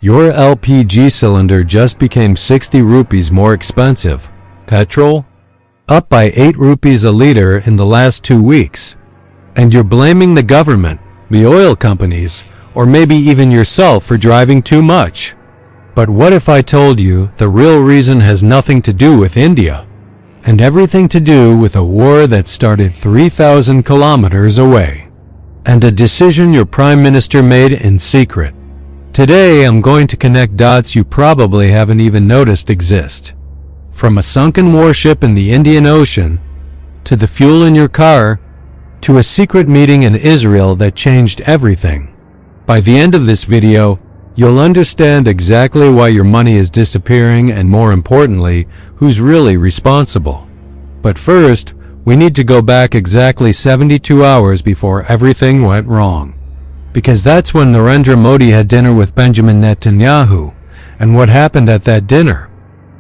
Your LPG cylinder just became 60 rupees more expensive. Petrol? Up by 8 rupees a liter in the last 2 weeks. And you're blaming the government, the oil companies, or maybe even yourself for driving too much. But what if I told you the real reason has nothing to do with India, and everything to do with a war that started 3,000 kilometers away, and a decision your prime minister made in secret? Today I'm going to connect dots you probably haven't even noticed exist. From a sunken warship in the Indian Ocean, to the fuel in your car, to a secret meeting in Israel that changed everything. By the end of this video, you'll understand exactly why your money is disappearing and, more importantly, who's really responsible. But first, we need to go back exactly 72 hours before everything went wrong. Because that's when Narendra Modi had dinner with Benjamin Netanyahu. And what happened at that dinner?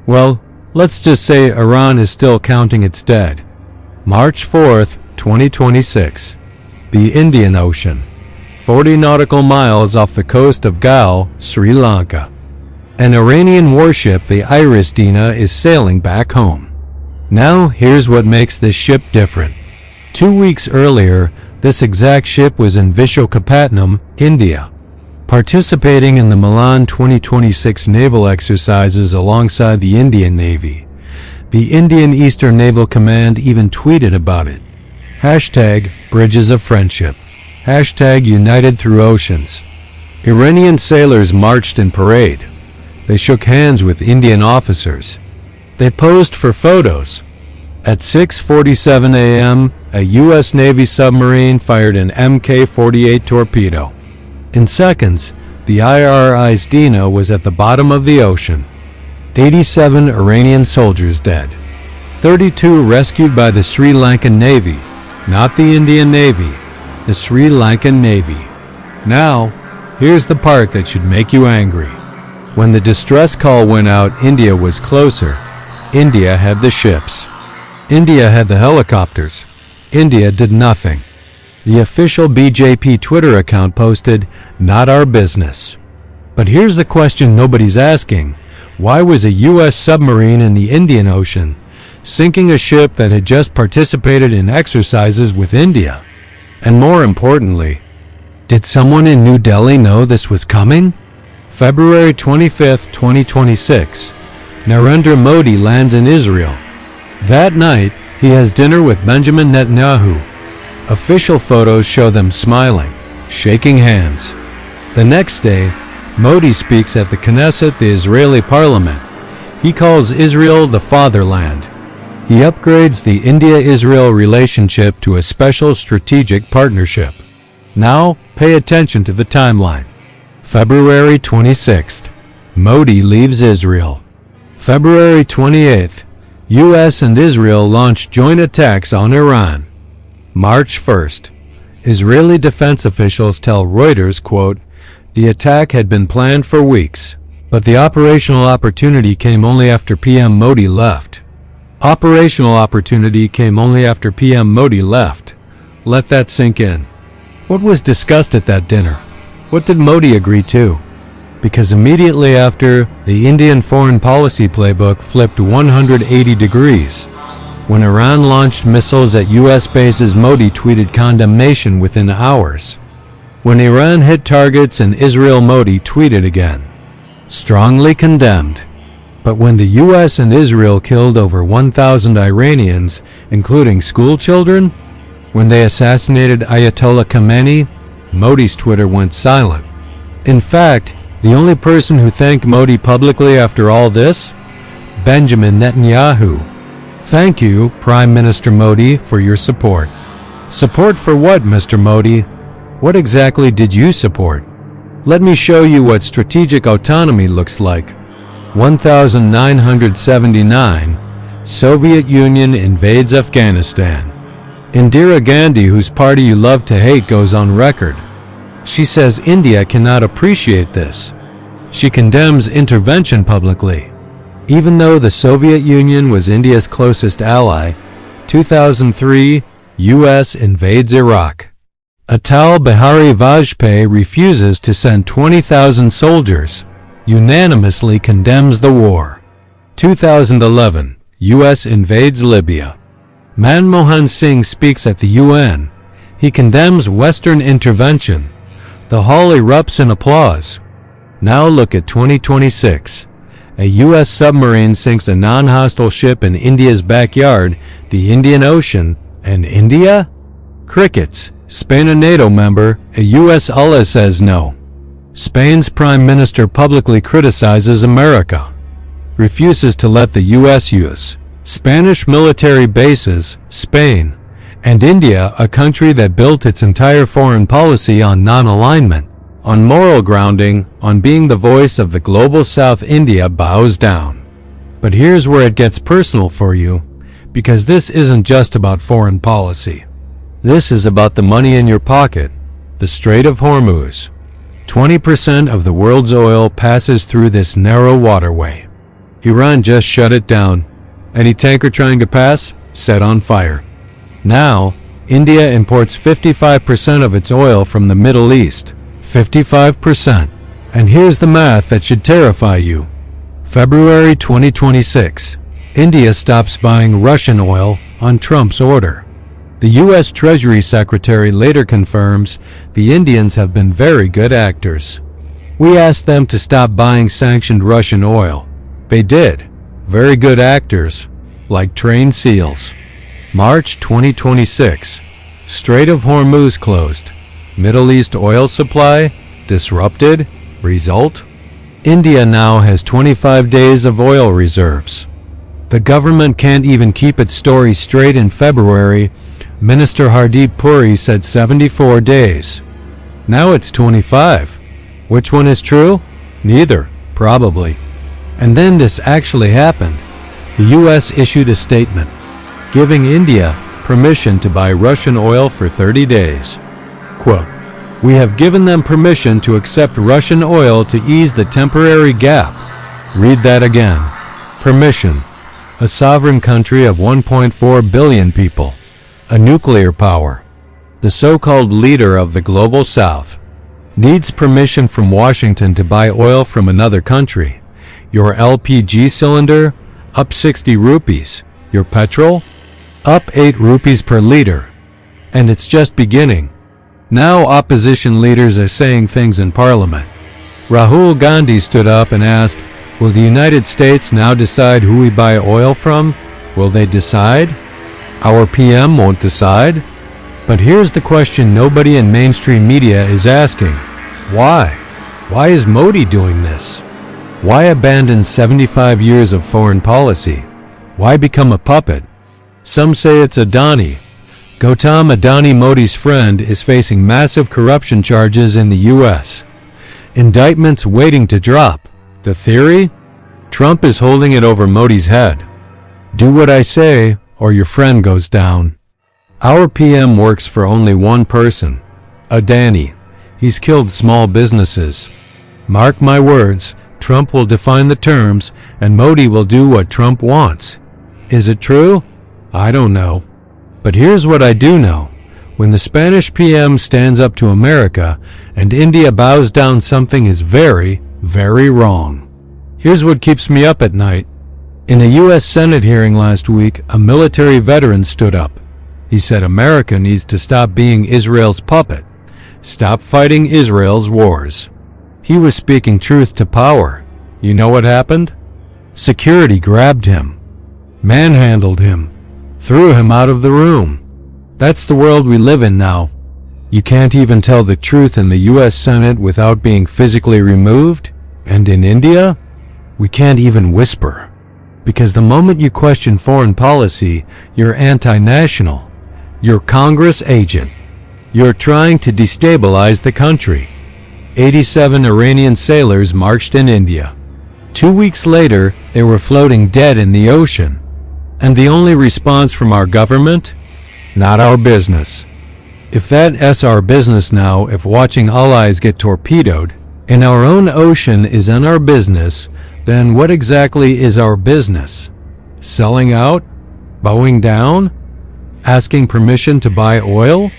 Well, let's just say Iran is still counting its dead. March 4th, 2026. The Indian Ocean. 40 nautical miles off the coast of Galle, Sri Lanka. An Iranian warship, the IRIS Dena, is sailing back home. Now, here's what makes this ship different. 2 weeks earlier, this exact ship was in Visakhapatnam, India, participating in the Milan 2026 naval exercises alongside the Indian Navy. The Indian Eastern Naval Command even tweeted about it. Hashtag Bridges of Friendship. Hashtag United Through Oceans. Iranian sailors marched in parade. They shook hands with Indian officers. They posed for photos. At 6:47 a.m., a U.S. Navy submarine fired an Mk-48 torpedo. In seconds, the IRIS Dena was at the bottom of the ocean. 87 Iranian soldiers dead. 32 rescued by the Sri Lankan Navy, not the Indian Navy, the Sri Lankan Navy. Now, here's the part that should make you angry. When the distress call went out, India was closer. India had the ships. India had the helicopters. India did nothing. The official BJP Twitter account posted, "Not our business." But here's the question nobody's asking. Why was a U.S. submarine in the Indian Ocean sinking a ship that had just participated in exercises with India? And more importantly, did someone in New Delhi know this was coming? February 25, 2026. Narendra Modi lands in Israel. That night, he has dinner with Benjamin Netanyahu. Official photos show them smiling, shaking hands. The next day, Modi speaks at the Knesset, the Israeli parliament. He calls Israel the fatherland. He upgrades the India-Israel relationship to a special strategic partnership. Now, pay attention to the timeline. February 26th, Modi leaves Israel. February 28th, U.S. and Israel launch joint attacks on Iran. March 1st, Israeli defense officials tell Reuters, quote, "The attack had been planned for weeks, but the operational opportunity came only after PM Modi left." Operational opportunity came only after PM Modi left. Let that sink in. What was discussed at that dinner? What did Modi agree to? Because immediately after, the Indian foreign policy playbook flipped 180 degrees. When Iran launched missiles at U.S. bases, Modi tweeted condemnation within hours. When Iran hit targets in Israel, Modi tweeted again, strongly condemned. But when the U.S. and Israel killed over 1,000 Iranians, including school children, when they assassinated Ayatollah Khamenei, Modi's Twitter went silent. In fact, the only person who thanked Modi publicly after all this? Benjamin Netanyahu. Thank you, Prime Minister Modi, for your support. Support for what, Mr. Modi? What exactly did you support? Let me show you what strategic autonomy looks like. 1979, Soviet Union invades Afghanistan. Indira Gandhi, whose party you love to hate, goes on record. She says India cannot appreciate this. She condemns intervention publicly. Even though the Soviet Union was India's closest ally, 2003, U.S. invades Iraq. Atal Bihari Vajpayee refuses to send 20,000 soldiers. unanimously condemns the war. 2011, U.S. invades Libya. Manmohan Singh speaks at the UN. He condemns Western intervention. The hall erupts in applause. Now look at 2026. A U.S. submarine sinks a non-hostile ship in India's backyard, the Indian Ocean, and India? Crickets. Spain, a NATO member, a U.S. ally says no. Spain's Prime Minister publicly criticizes America. Refuses to let the U.S. use Spanish military bases, Spain, and India, a country that built its entire foreign policy on non-alignment, on moral grounding, on being the voice of the global South. India bows down. But here's where it gets personal for you, because this isn't just about foreign policy. This is about the money in your pocket, the Strait of Hormuz. 20% of the world's oil passes through this narrow waterway. Iran just shut it down. Any tanker trying to pass, set on fire. Now, India imports 55% of its oil from the Middle East. 55%. And here's the math that should terrify you. February 2026. India stops buying Russian oil on Trump's order. The U.S. Treasury Secretary later confirms the Indians have been very good actors. We asked them to stop buying sanctioned Russian oil. They did. Very good actors, like trained SEALs. March 2026. Strait of Hormuz closed. Middle East oil supply disrupted. Result? India now has 25 days of oil reserves. The government can't even keep its story straight. In February, Minister Hardeep Puri said 74 days. Now it's 25. Which one is true? Neither, probably. And then this actually happened. The U.S. issued a statement giving India permission to buy Russian oil for 30 days. Quote, "We have given them permission to accept Russian oil to ease the temporary gap." Read that again. Permission. A sovereign country of 1.4 billion people. A nuclear power. The so-called leader of the global South needs permission from Washington to buy oil from another country. Your LPG cylinder, up 60 rupees. Your petrol, up 8 rupees per liter. And it's just beginning. Now opposition leaders are saying things in Parliament. Rahul Gandhi stood up and asked, will the United States now decide who we buy oil from? Will they decide? Our PM won't decide? But here's the question nobody in mainstream media is asking. Why? Why is Modi doing this? Why abandon 75 years of foreign policy? Why become a puppet? Some say it's Adani. Gautam Adani, Modi's friend, is facing massive corruption charges in the U.S. Indictments waiting to drop. The theory? Trump is holding it over Modi's head. Do what I say, or your friend goes down. Our PM works for only one person, Adani. He's killed small businesses. Mark my words, Trump will define the terms, and Modi will do what Trump wants. Is it true? I don't know. But here's what I do know. When the Spanish PM stands up to America and India bows down, something is very, very wrong. Here's what keeps me up at night. In a U.S. Senate hearing last week, a military veteran stood up. He said America needs to stop being Israel's puppet. Stop fighting Israel's wars. He was speaking truth to power. You know what happened? Security grabbed him, manhandled him, threw him out of the room. That's the world we live in now. You can't even tell the truth in the U.S. Senate without being physically removed. And in India, we can't even whisper. Because the moment you question foreign policy, you're anti-national. You're Congress agent. You're trying to destabilize the country. 87 Iranian sailors marched in India. 2 weeks later, they were floating dead in the ocean. And the only response from our government? Not our business. If that's our business now, if watching allies get torpedoed in our own ocean is in our business, then what exactly is our business? Selling out? Bowing down? Asking permission to buy oil?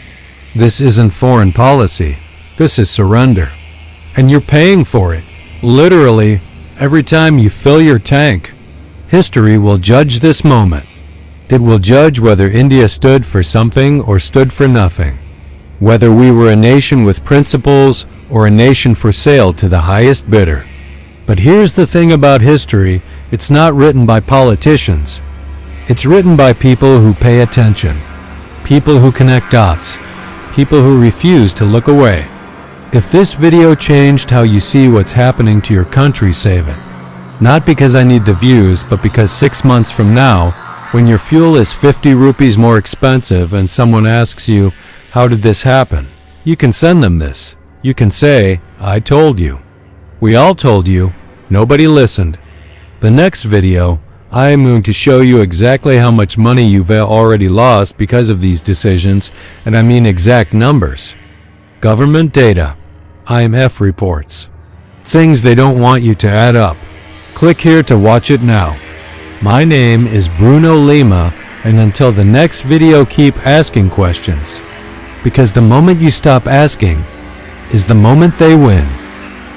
This isn't foreign policy. This is surrender. And you're paying for it. Literally, Every time you fill your tank, history will judge this moment. It will judge whether India stood for something or stood for nothing. Whether we were a nation with principles or a nation for sale to the highest bidder. But here's the thing about history, it's not written by politicians. It's written by people who pay attention. People who connect dots. People who refuse to look away. If this video changed how you see what's happening to your country, save it. Not because I need the views, but because 6 months from now, when your fuel is 50 rupees more expensive and someone asks you, how did this happen? You can send them this. You can say, I told you. We all told you. Nobody listened. The next video, I am going to show you exactly how much money you've already lost because of these decisions, and I mean exact numbers. Government data. IMF reports. Things they don't want you to add up. Click here to watch it now. My name is Bruno Lima, and until the next video, keep asking questions. Because the moment you stop asking is the moment they win.